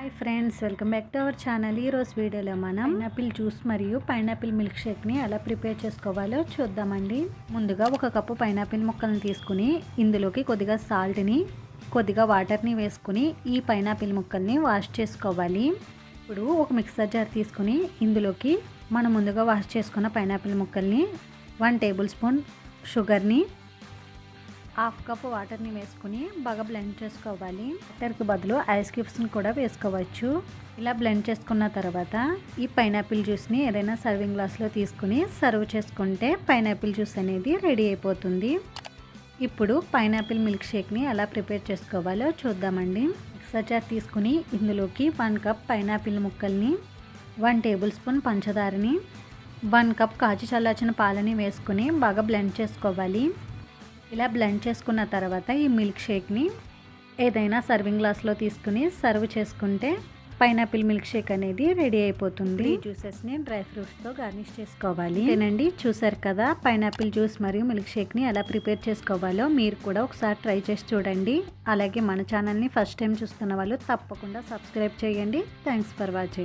Hi friends, welcome back to our channel. ఈరోజు వీడియోలో మనం పైనాపిల్ జ్యూస్ మరియు పైనాపిల్ మిల్క్ షేక్ని ఎలా ప్రిపేర్ చేసుకోవాలో చూద్దామండి. ముందుగా ఒక కప్పు పైనాపిల్ ముక్కలను తీసుకుని ఇందులోకి కొద్దిగా సాల్ట్ని, కొద్దిగా వాటర్ని వేసుకుని ఈ పైనాపిల్ ముక్కల్ని వాష్ చేసుకోవాలి. ఇప్పుడు ఒక మిక్సర్ జార్ తీసుకుని ఇందులోకి మనం ముందుగా వాష్ చేసుకున్న పైనాపిల్ ముక్కల్ని 1 టేబుల్ స్పూన్ షుగర్ని, హాఫ్ కప్ వాటర్ని వేసుకుని బాగా బ్లెండ్ చేసుకోవాలి. వాటర్కి బదులు ఐస్ క్యూబ్స్ని కూడా వేసుకోవచ్చు. ఇలా బ్లెండ్ చేసుకున్న తర్వాత ఈ పైనాపిల్ జ్యూస్ని ఏదైనా సర్వింగ్ గ్లాస్లో తీసుకుని సర్వ్ చేసుకుంటే పైనాపిల్ జ్యూస్ అనేది రెడీ అయిపోతుంది. ఇప్పుడు పైనాపిల్ మిల్క్ షేక్ని ఎలా ప్రిపేర్ చేసుకోవాలో చూద్దామండి. మిక్సర్ జార్ తీసుకుని ఇందులోకి 1 కప్ పైనాపిల్ ముక్కల్ని, 1 టేబుల్ స్పూన్ పంచదారని, 1 కప్ కాచి చల్లార్చిన పాలని వేసుకుని బాగా బ్లెండ్ చేసుకోవాలి. ఇలా బ్లెండ్ చేసుకున్న తర్వాత ఈ మిల్క్ షేక్ని ఏదైనా సర్వింగ్ గ్లాస్లో తీసుకుని సర్వ్ చేసుకుంటే పైనాపిల్ మిల్క్ షేక్ అనేది రెడీ అయిపోతుంది. ఈ జ్యూసెస్ని డ్రై ఫ్రూట్స్తో గార్నిష్ చేసుకోవాలి. ఏనండి, చూసారు కదా పైనాపిల్ జ్యూస్ మరియు మిల్క్ షేక్ని ఎలా ప్రిపేర్ చేసుకోవాలో. మీరు కూడా ఒకసారి ట్రై చేసి చూడండి. అలాగే మన ఛానల్ని ఫస్ట్ టైం చూస్తున్న వాళ్ళు తప్పకుండా సబ్స్క్రైబ్ చేయండి. Thanks for watching.